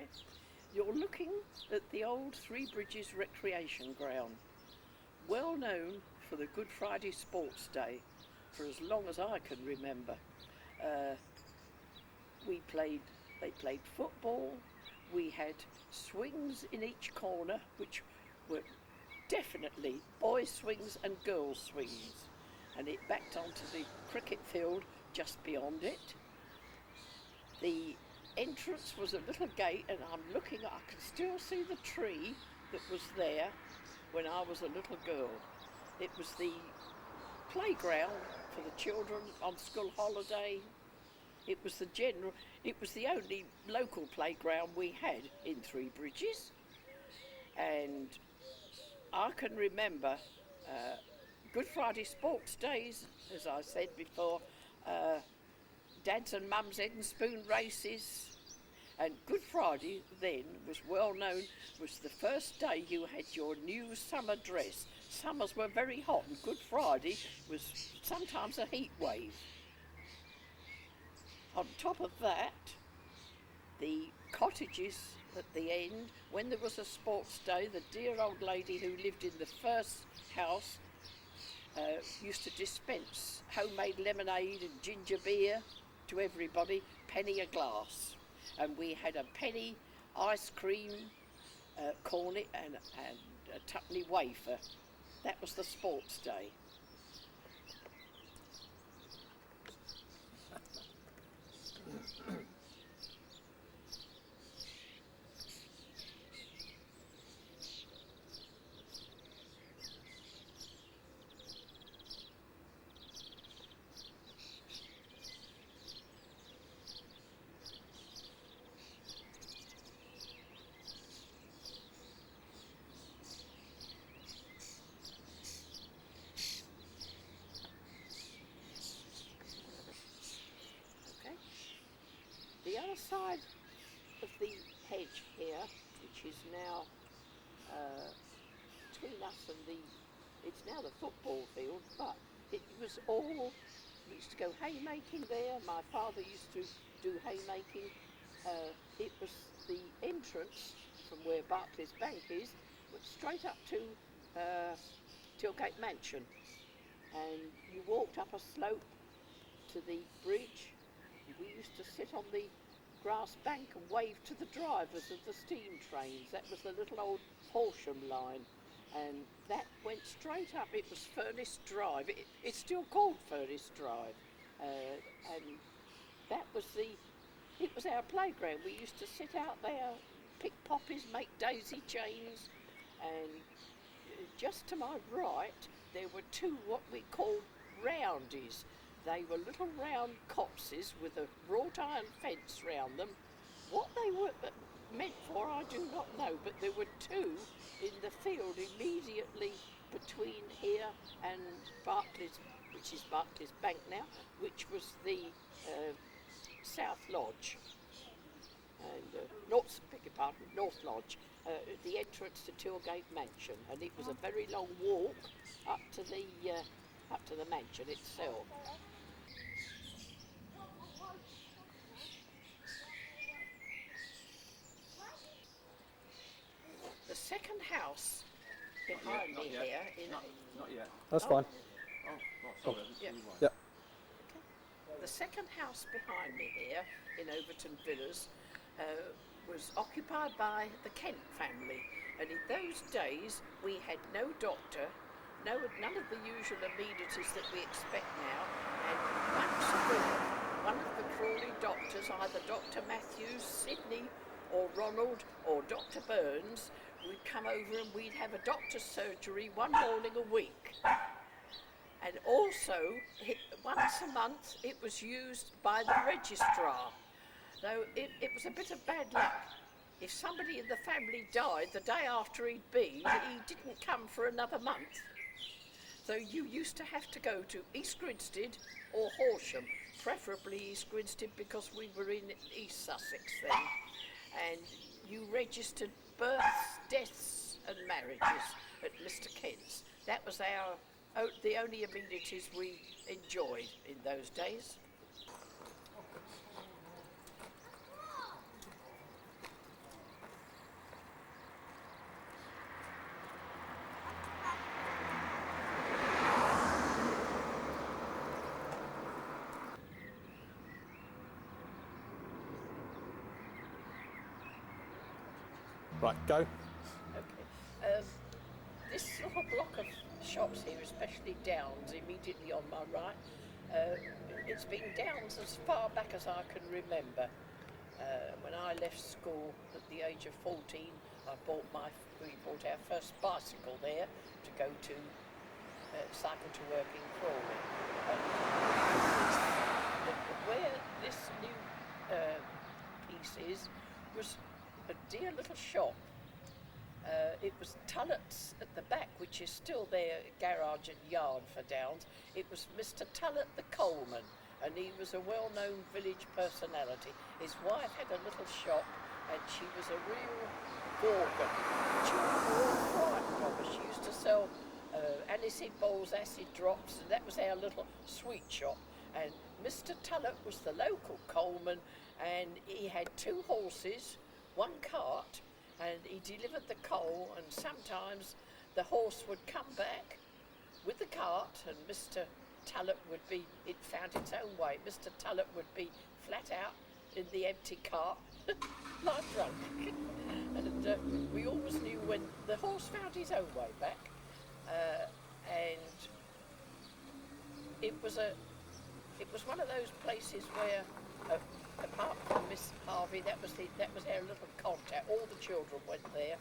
Okay. You're looking at the old Three Bridges Recreation Ground, well known for the Good Friday Sports Day for as long as I can remember. Uh, they played football, we had swings in each corner, which were definitely boys' swings and girls' swings, and it backed onto the cricket field just beyond it. The entrance was a little gate, and I can still see the tree that was there when I was a little girl. It was the playground for the children on school holiday. It was the only local playground we had in Three Bridges, and I can remember Good Friday sports days, as I said before, Dad's and Mum's head and spoon races. And Good Friday then was well known, was the first day you had your new summer dress. Summers were very hot, and Good Friday was sometimes a heat wave. On top of that, the cottages at the end, when there was a sports day, the dear old lady who lived in the first house used to dispense homemade lemonade and ginger beer to everybody, penny a glass. And we had a penny ice cream cornet and a tuppenny wafer. That was the sports day. The other side of the hedge here, which is now between us and it's now the football field, but it was all, we used to go haymaking there. My father used to do haymaking. It was the entrance from where Barclays Bank is, went straight up to Tilgate Mansion, and you walked up a slope to the bridge. We used to sit on the grass bank and wave to the drivers of the steam trains. That was the little old Horsham line, and that went straight up. It was Furnace Drive. It's still called Furnace Drive, and that was it was our playground. We used to sit out there, pick poppies, make daisy chains, and just to my right there were two what we called roundies. They were little round copses with a wrought iron fence round them. What they were meant for I do not know, but there were two in the field immediately between here and Barclays, which is Barclays Bank now, which was the South Lodge. And North Lodge, the entrance to Tilgate Mansion, and it was a very long walk up to the mansion itself. The second house behind me here. Not yet. That's fine. Oh, sorry. Yeah. Yeah. The second house behind me here in Overton Villas was occupied by the Kent family, and in those days we had no doctor, none of the usual amenities that we expect now, and once a week one of the Crawley doctors, either Dr. Matthews, Sidney or Ronald or Dr. Burns, would come over and we'd have a doctor's surgery one morning a week. And also, once a month, it was used by the registrar. Though it was a bit of bad luck. If somebody in the family died the day after he'd been, he didn't come for another month. So you used to have to go to East Grinstead or Horsham, preferably East Grinstead because we were in East Sussex then. And you registered births, deaths and marriages at Mr. Kent's. That was the only amenities we enjoyed in those days. Right, go. Okay. This little block of shops here, especially Downs, immediately on my right, it's been Downs as far back as I can remember. When I left school at the age of 14, we bought our first bicycle there to go to cycle to work in Crawley. Where this new piece is was a dear little shop. It was Tullett's at the back, which is still their garage and yard for Downs. It was Mr. Tullett the coalman, and he was a well-known village personality. His wife had a little shop, and she was a real gorgon. Children were all frightened of her. She used to sell aniseed bowls, acid drops, and that was our little sweet shop. And Mr. Tullett was the local coalman, and he had 2 horses, 1 cart, and he delivered the coal, and sometimes the horse would come back with the cart, and Mr. Tullett would be, it found its own way, Mr. Tullett would be flat out in the empty cart, like drunk. And we always knew when the horse found his own way back, and it was one of those places where, apart from Miss Harvey, that was our little contact. All the children went there,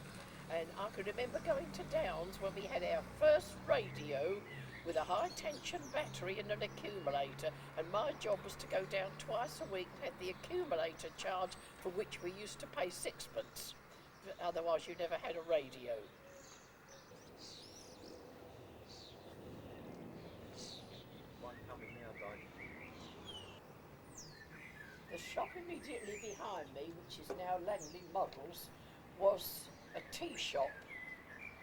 and I can remember going to Downs when we had our first radio with a high tension battery and an accumulator, and my job was to go down twice a week and have the accumulator charged, for which we used to pay 6pence. Otherwise you never had a radio. One coming now, Dave. The shop immediately behind me, which is now Langley Models, was a tea shop,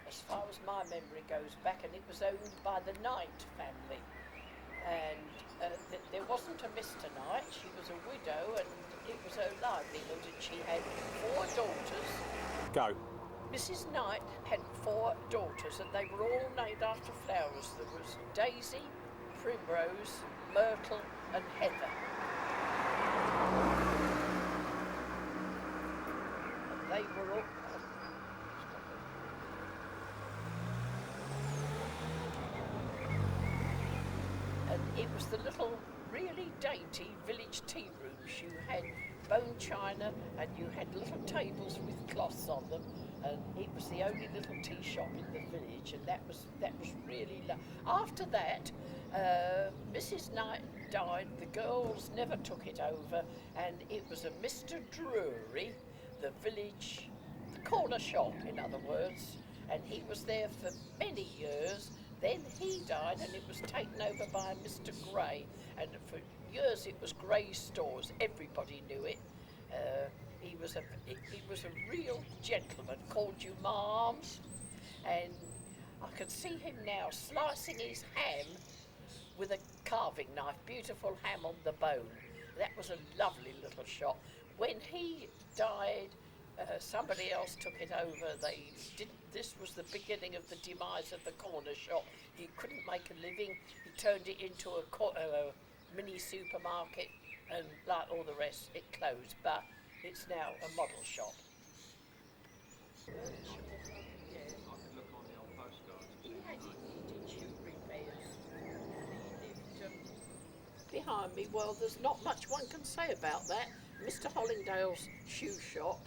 as far as my memory goes back, and it was owned by the Knight family. And there wasn't a Mr. Knight. She was a widow, and it was her livelihood, and she had 4 daughters. Go. Mrs. Knight had 4 daughters, and they were all named after flowers. There was Daisy, Primrose, Myrtle, and Heather. And they were all... And it was the little, really dainty village tea rooms. You had bone china, and you had little tables with cloths on them, and it was the only little tea shop in the village, and that was really after that, Mrs. Knight died. The girls never took it over, and it was a Mr. Drury, the village, the corner shop, in other words, and he was there for many years. Then he died, and it was taken over by Mr. Gray, and for years it was Gray's Stores. Everybody knew it. He was a real gentleman, called you Ma'am, and I can see him now slicing his ham with a carving knife, beautiful ham on the bone. That was a lovely little shop. When he died, somebody else took it over. This was the beginning of the demise of the corner shop. He couldn't make a living. He turned it into a mini supermarket, and like all the rest, it closed. But it's now a model shop. I could look on the old postcards. He did shoe repairs. He lived behind me. Well, there's not much one can say about that. Mr. Hollingdale's shoe shop.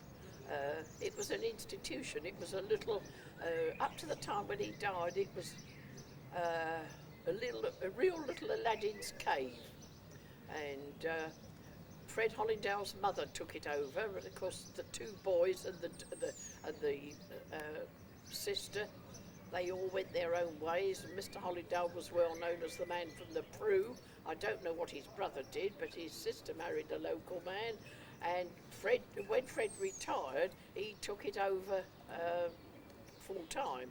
It was an institution. It was a little, up to the time when he died, it was a real little Aladdin's cave. And Fred Hollingdale's mother took it over, and of course the 2 boys and the sister, they all went their own ways. And Mr. Hollingdale was well known as the man from the Prue. I don't know what his brother did, but his sister married a local man. And when Fred retired, he took it over full time.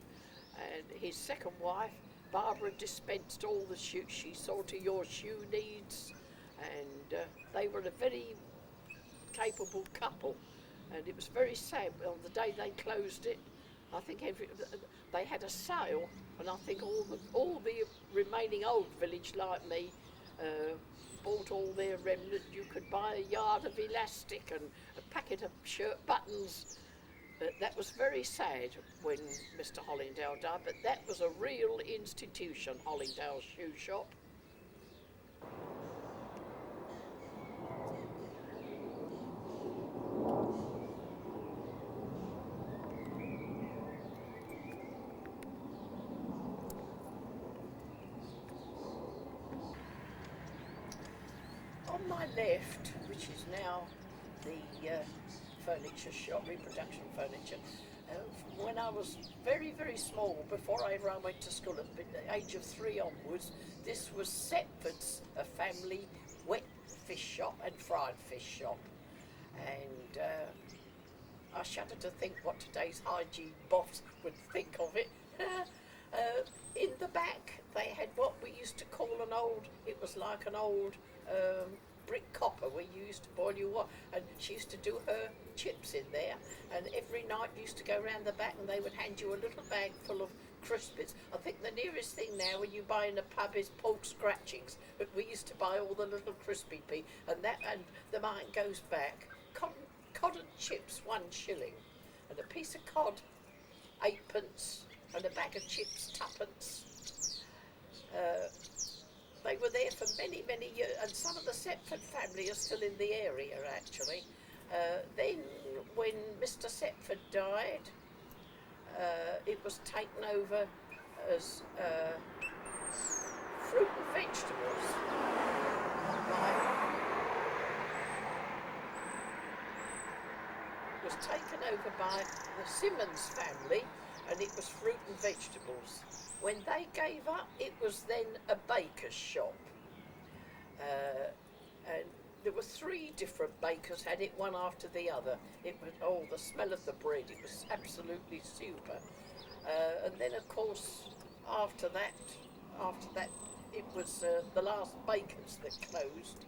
And his second wife, Barbara, dispensed all the shoes. She saw to your shoe needs, and they were a very capable couple. And it was very sad. On the day they closed it, I think they had a sale, and I think all the remaining old village like me bought all their remnant. You could buy a yard of elastic and a packet of shirt buttons, that was very sad when Mr. Hollingdale died, but that was a real institution, Hollingdale Shoe Shop. On my left, which is now the furniture shop, reproduction furniture, when I was very, very small, before I ever went to school, at the age of 3 onwards, this was Setford's, a family wet fish shop and fried fish shop. And I shudder to think what today's hygiene boss would think of it. In the back, they had what we used to call it was like an old brick copper where you used to boil your water, and she used to do her chips in there, and every night you used to go round the back and they would hand you a little bag full of crisp-bits. I think the nearest thing now when you buy in a pub is pork scratchings, but we used to buy all the little crispy pea, and the mind goes back. Cod and chips, 1 shilling, and a piece of cod, 8p, and a bag of chips, 2p. They were there for many, many years, and some of the Setford family are still in the area, actually. Then, when Mr. Setford died, it was taken over as fruit and vegetables by the Simmons family, and it was fruit and vegetables. When they gave up, it was then a baker's shop. And there were 3 different bakers, had it one after the other. It was, the smell of the bread, it was absolutely super. And then of course, after that, it was the last bakers that closed.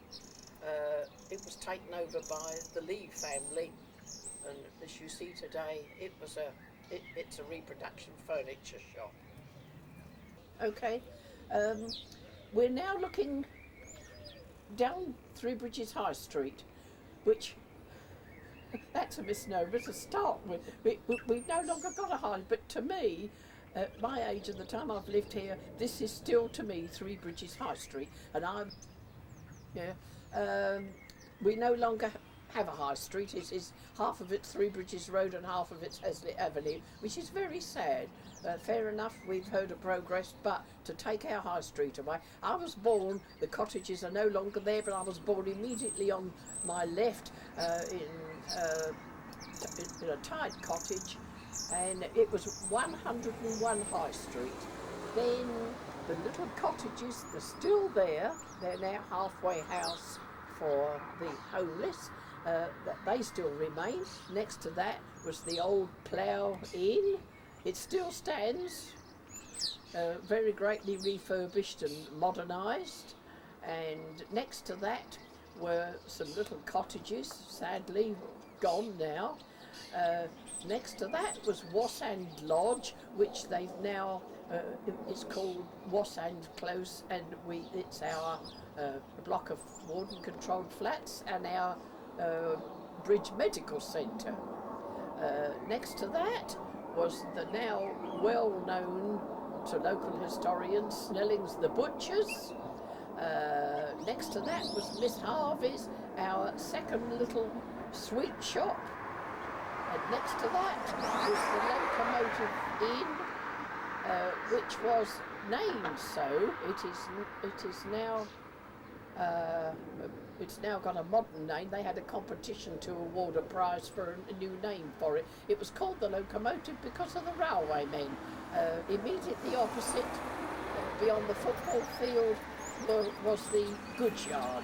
It was taken over by the Lee family, and as you see today, it's a reproduction furniture shop. Okay, we're now looking down Three Bridges High Street, which, that's a misnomer to start with. We've no longer got a high, but to me, at my age and the time I've lived here, this is still to me Three Bridges High Street, and we no longer have a high street. It's half of it's Three Bridges Road and half of it's Hazlitt Avenue, which is very sad. Fair enough, we've heard of progress, but to take our high street away. I was born, the cottages are no longer there, but I was born immediately on my left in a tied cottage, and it was 101 High Street. Then the little cottages are still there. They're now halfway house for the homeless. They still remain. Next to that was the old Plough Inn. It still stands, very greatly refurbished and modernised. And next to that were some little cottages, sadly gone now. Next to that was Wassand Lodge, which they've now, it's called Wassand Close, and it's our block of warden-controlled flats and our Bridge Medical Centre. Next to that was the now well-known to local historians Snelling's the Butchers. Next to that was Miss Harvey's, our second little sweet shop. And next to that was the Locomotive Inn, which was named so. It is now. It's now got a modern name. They had a competition to award a prize for a new name for it. It was called the Locomotive because of the railway men. Immediately opposite, beyond the football field, was the goods yard.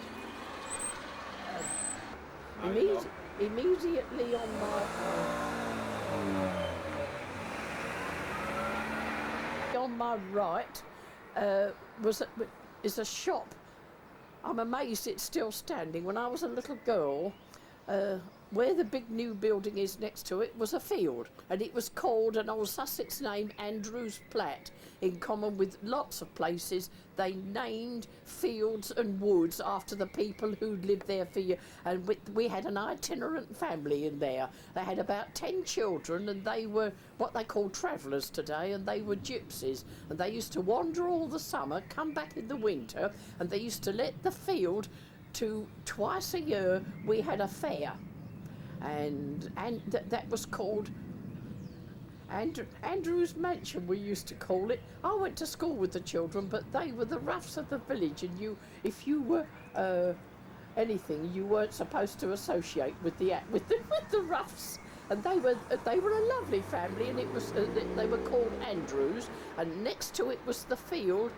Immediately on my right is a shop. I'm amazed it's still standing. When I was a little girl, where the big new building is next to it was a field, and it was called an old Sussex name, Andrews Platt. In common with lots of places, they named fields and woods after the people who'd lived there for years. And we had an itinerant family in there. They had about 10 children, and they were what they call travellers today, and they were gypsies. And they used to wander all the summer, come back in the winter, and they used to let the field to twice a year we had a fair. And that was called Andrew's Mansion, we used to call it. I went to school with the children, but they were the roughs of the village, and if you were anything, you weren't supposed to associate with the roughs. And they were a lovely family, and it was they were called Andrews, and next to it was the field,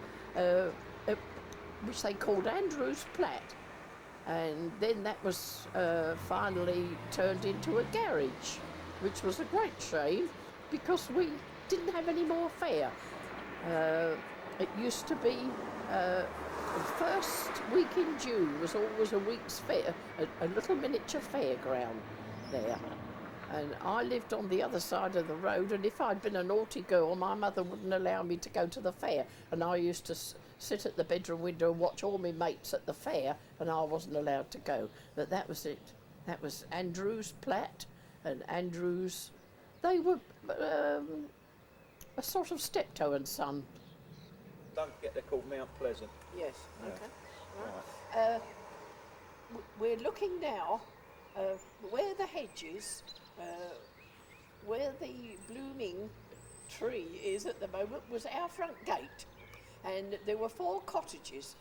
which they called Andrews Platt. And then that was finally turned into a garage, which was a great shame because we didn't have any more fair. It used to be the first week in June was always a week's fair, a little miniature fairground there. And I lived on the other side of the road, and if I'd been a naughty girl, my mother wouldn't allow me to go to the fair, and I used to sit at the bedroom window and watch all my mates at the fair, and I wasn't allowed to go. But that was it. That was Andrews Platt and Andrews. They were a sort of steptoe and son. Don't forget they're called Mount Pleasant. Yes. Yeah. Okay. Right. We're looking now where the hedges, where the blooming tree is at the moment, was our front gate. And there were 4 cottages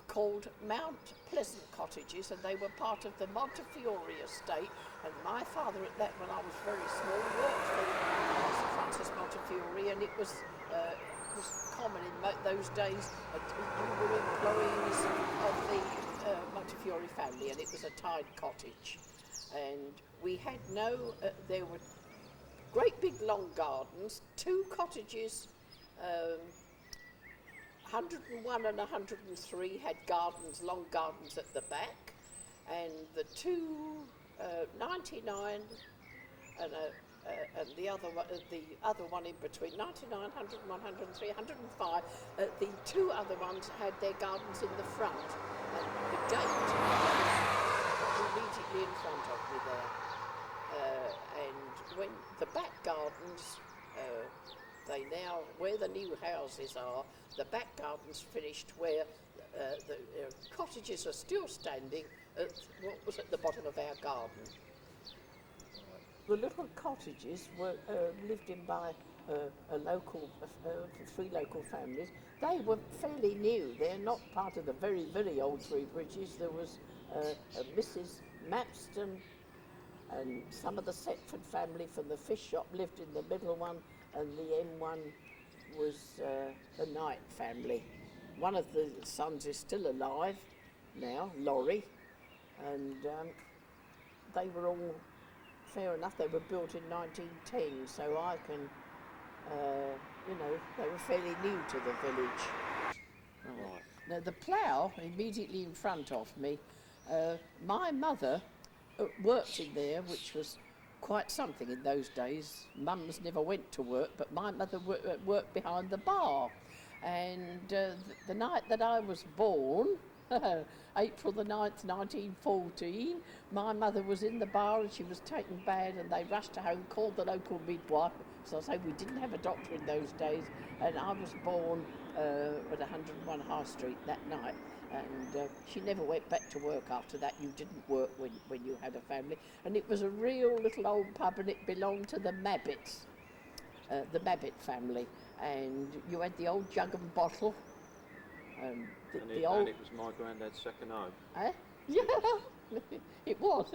called Mount Pleasant cottages, and they were part of the Montefiore estate. And my father, at that when I was very small, worked for Sir Francis Montefiore, and it was common in those days. We were employees of the Montefiore family, and it was a tied cottage. And we had there were great big long gardens, 2 cottages, 101 and 103 had gardens, long gardens at the back, and the 99 and the other one in between, 99, 100, 103, 105, the 2 other ones had their gardens in the front, and the gate was immediately in front of me there. And when the back gardens, where the new houses are, the back gardens finished where the cottages are still standing at what was at the bottom of our garden. The little cottages were lived in by a local, 3 local families. They were fairly new. They're not part of the very, very old Three Bridges. There was a Mrs. Mapston, and some of the Setford family from the fish shop lived in the middle one, and the M1 was the Knight family. One of the sons is still alive now, Laurie, and they were all fair enough. They were built in 1910, so I can, they were fairly new to the village. Right. Now the plough immediately in front of me, my mother worked in there, which was quite something in those days. Mums never went to work, but my mother worked behind the bar. And the night that I was born, April the 9th, 1914, my mother was in the bar and she was taken bad, and they rushed her home, called the local midwife. So I say we didn't have a doctor in those days, and I was born at 101 High Street that night. And she never went back to work after that. You didn't work when you had a family. And it was a real little old pub, and it belonged to the Mabbitts, the Mabbitt family. And you had the old jug and bottle. And it was my granddad's second home. Eh? Yeah, it was.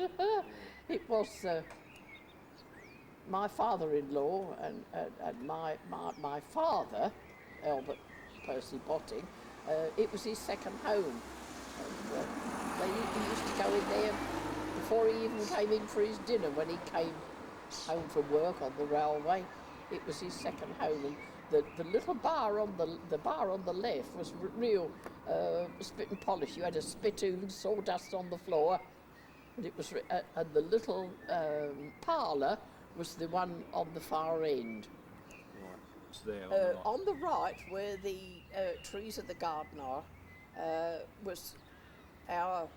It was my father-in-law and my father, Albert Percy Botting. It was his second home. And, he used to go in there before he even came in for his dinner. When he came home from work on the railway, it was his second home. And the little bar on the left was real spit and polish. You had a spittoon, sawdust on the floor, and it was and the little parlour was the one on the far end. Right. It's there on the right. On the right, where the trees of the garden are, was our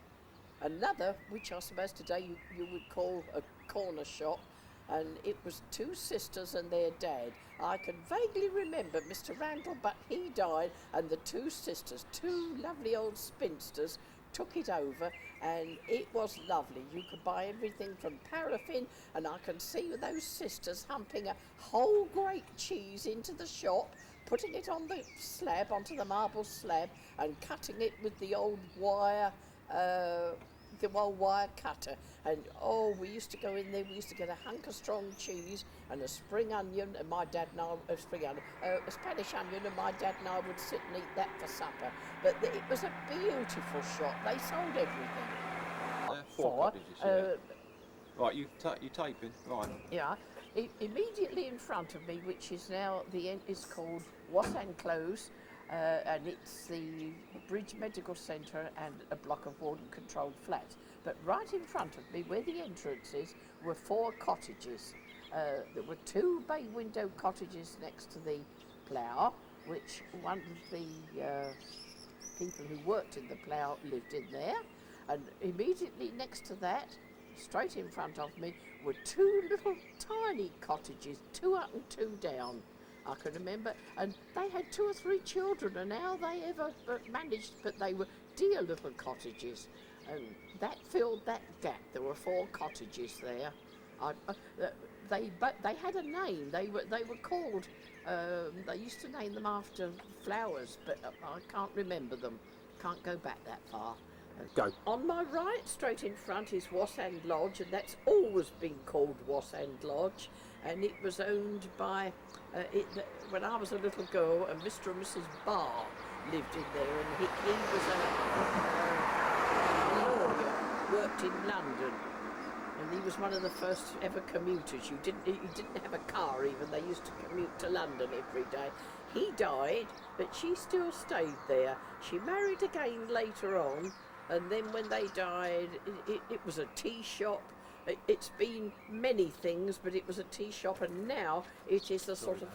another, which I suppose today you would call a corner shop, and it was two sisters and their dad. I can vaguely remember Mr. Randall, but he died, and the two sisters, two lovely old spinsters, took it over, and it was lovely. You could buy everything from paraffin, and I can see those sisters humping a whole great cheese into the shop, putting it on the slab, onto the marble slab, and cutting it with the old wire cutter. And oh, we used to go in there, we used to get a hunk of strong cheese and a spring onion, and my dad and I, a Spanish onion, and my dad and I would sit and eat that for supper. But it was a beautiful shop. They sold everything. Four cottages, yeah. Right, you taping, right. Yeah. Immediately in front of me, which is now the end, is called Wassan Close, and it's the Bridge Medical Centre and a block of warden-controlled flats. But right in front of me, where the entrance is, were four cottages. There were two bay window cottages next to the plough, which one of the people who worked in the plough lived in there, and immediately next to that, straight in front of me, were two little tiny cottages, two up and two down. I can remember, and they had 2 or 3 children, and how they ever managed, but they were dear little cottages, and that filled that gap. There were 4 cottages there. They had a name. They were called. They used to name them after flowers, but I can't remember them. Can't go back that far. Go. On my right, straight in front, is Wassand Lodge, and that's always been called Wassand Lodge, and it was owned by, when I was a little girl, and Mr. and Mrs. Barr lived in there, and he was a lawyer, worked in London, and he was one of the first ever commuters. He didn't have a car even. They used to commute to London every day. He died, but she still stayed there. She married again later on, and then when they died, it was a tea shop. It's been many things, but it was a tea shop, and now it is a sort of...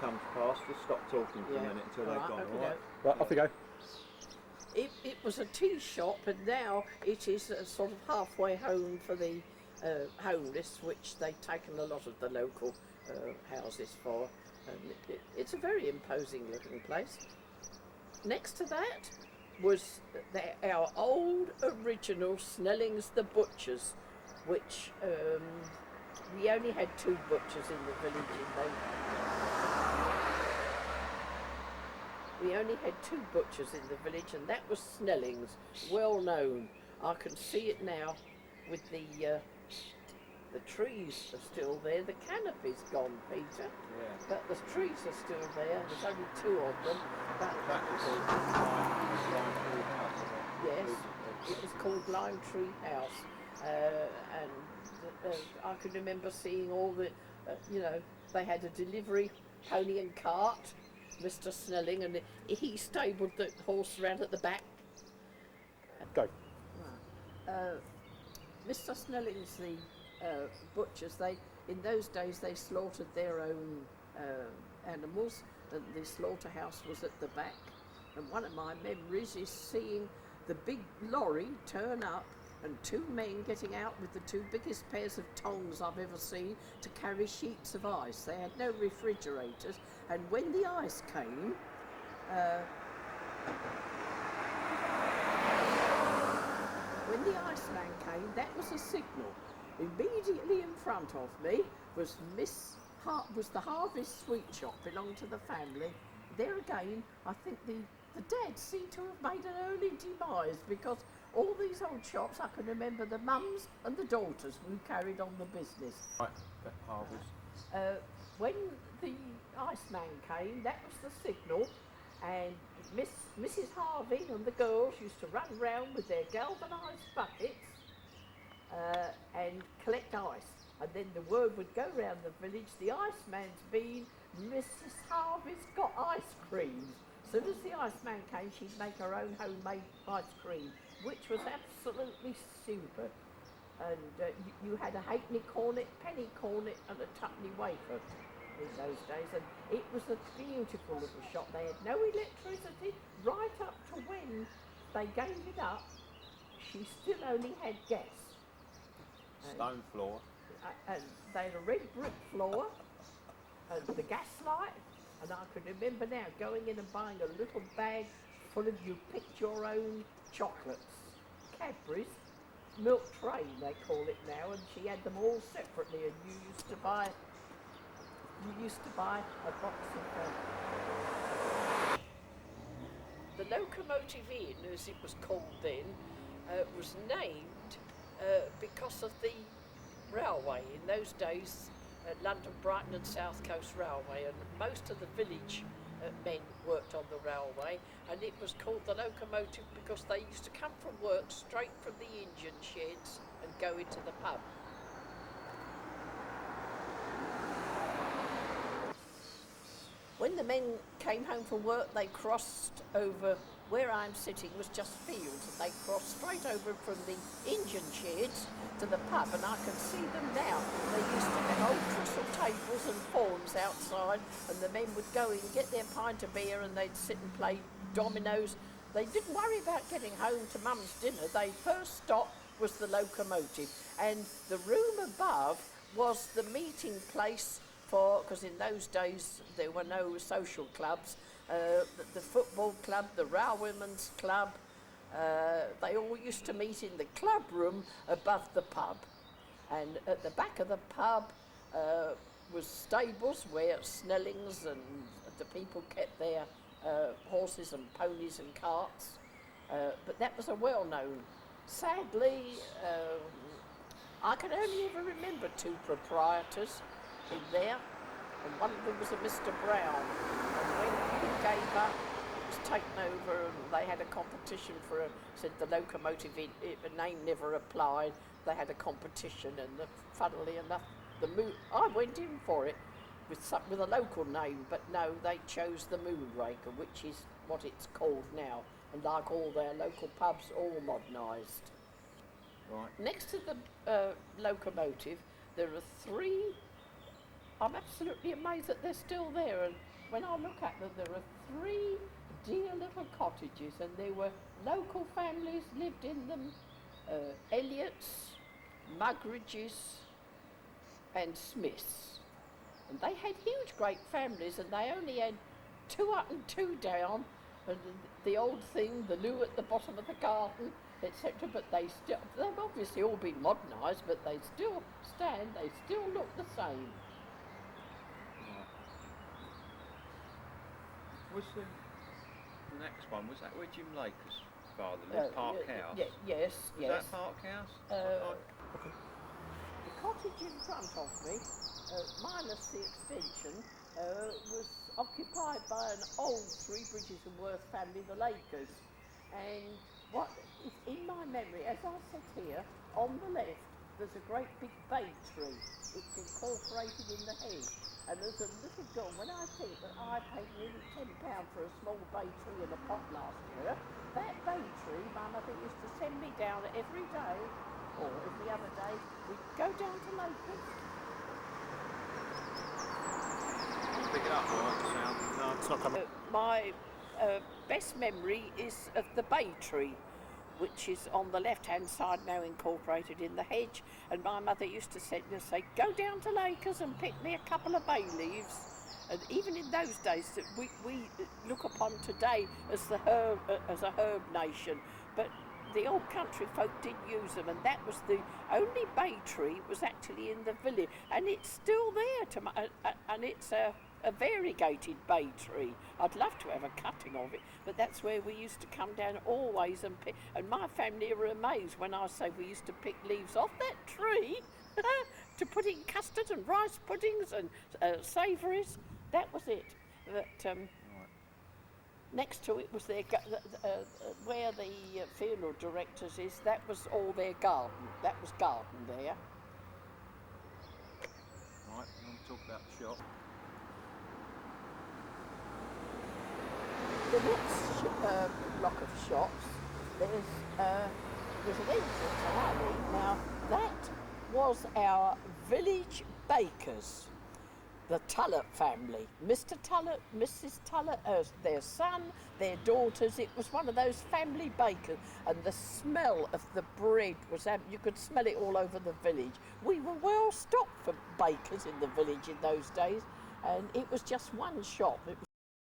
Comes past, just stop talking for a minute until they've gone, all right? Right, off you go. It was a tea shop, and now it is a sort of halfway home for the homeless, which they've taken a lot of the local houses for. And it's a very imposing looking place. Next to that was our old original Snellings the Butchers, which we only had 2 butchers in the village We only had 2 butchers in the village, and that was Snellings, well known. I can see it now with the trees are still there. The canopy's gone, Peter, Yeah. but the trees are still there. There's only 2 of them. But That was all Lime Tree House, isn't it? yes, it was called Lime Tree House, and I can remember seeing all the, they had a delivery pony and cart, Mr. Snelling, and he stabled the horse around at the back. Go. Mr. Snelling's the butchers. In those days they slaughtered their own animals, and the slaughterhouse was at the back. And one of my memories is seeing the big lorry turn up and 2 men getting out with the 2 biggest pairs of tongs I've ever seen to carry sheets of ice. They had no refrigerators, and when the ice came, that was a signal. Immediately in front of me was the Harvest Sweet Shop, belonged to the family. There again, I think the dad seemed to have made an early demise, because all these old shops, I can remember the mums and the daughters who carried on the business. Right, that Harvest. When the Iceman came, that was the signal, and Mrs. Harvey and the girls used to run round with their galvanised buckets and collect ice. And then the word would go round the village, the Iceman's been, Mrs. Harvey's got ice cream. As soon as the Iceman came, she'd make her own homemade ice cream. which was absolutely super. And you had a halfpenny cornet, penny cornet, and a tuppenny wafer in those days, and it was a beautiful little shop. They had no electricity right up to when they gave it up. She still only had gas. Stone floor. And they had a red brick floor and the gas light, and I can remember now going in and buying a little bag full of you picked your own chocolates, Cadbury's, milk train they call it now, and she had them all separately, and you used to buy a box of the Locomotive Inn, as it was called then, was named because of the railway. In those days, London, Brighton and South Coast Railway, and most of the village men worked on the railway, and it was called the Locomotive because they used to come from work straight from the engine sheds and go into the pub. When the men came home from work, they crossed over. Where I'm sitting was just fields, and they crossed straight over from the engine sheds to the pub, and I can see them now. They used to have old crystal tables and forms outside, and the men would go and get their pint of beer, and they'd sit and play dominoes. They didn't worry about getting home to mum's dinner. Their first stop was the Locomotive, and the room above was the meeting place for, because in those days there were no social clubs, the football club, the Railwaymen's Club, they all used to meet in the club room above the pub. And at the back of the pub was stables where Snellings and the people kept their horses and ponies and carts. But that was a well-known. Sadly, I can only ever remember two proprietors in there, and one of them was a Mr. Brown. And when he gave up, it was taken over, and they had a competition for said the Locomotive Inn, the name never applied. They had a competition, and funnily enough, I went in for it with a local name, but no, they chose the Moonraker, which is what it's called now, and like all their local pubs, all modernised. Right. Next to the Locomotive, there are three. I'm absolutely amazed that they're still there, and when I look at them, there are three dear little cottages, and there were local families lived in them, Elliots, Mugridges and Smiths, and they had huge great families, and they only had 2 up and 2 down, and the old thing, the loo at the bottom of the garden, etc., but they've obviously all been modernised, but they still stand, they still look the same. Was the next one, was that where Jim Laker's father lived, Park House? Yes. Was that Park House? The cottage in front of me, minus the extension, was occupied by an old Three Bridges and Worth family, the Lakers. And what is in my memory, as I sit here, on the left, there's a great big bay tree. It's incorporated in the hedge. And there's a little girl, when I think that I paid nearly £10 for a small bay tree in a pot last year, that bay tree, my mother used to send me down every day, or every other day, we'd go down to Lakers. Pick it up, all right, the sound. No, it's not coming. My best memory is of the bay tree, which is on the left-hand side now incorporated in the hedge, and my mother used to say, go down to Lakers and pick me a couple of bay leaves. And even in those days, that we look upon today as a herb nation, but the old country folk did use them, and that was the only bay tree was actually in the village, and it's still there, and it's a variegated bay tree. I'd love to have a cutting of it, but that's where we used to come down always and pick, and my family were amazed when I say we used to pick leaves off that tree to put in custard and rice puddings and savouries. That was it. But next to it was their where the funeral directors is. That was all their garden. That was garden there. Right, we want to talk about the shop. The next block of shops there's an entrance and alley. Now that was our village bakers, the Tullett family. Mr. Tullett, Mrs. Tullett, their son, their daughters. It was one of those family bakers, and the smell of the bread was, you could smell it all over the village. We were well stocked for bakers in the village in those days, and it was just one shop. It was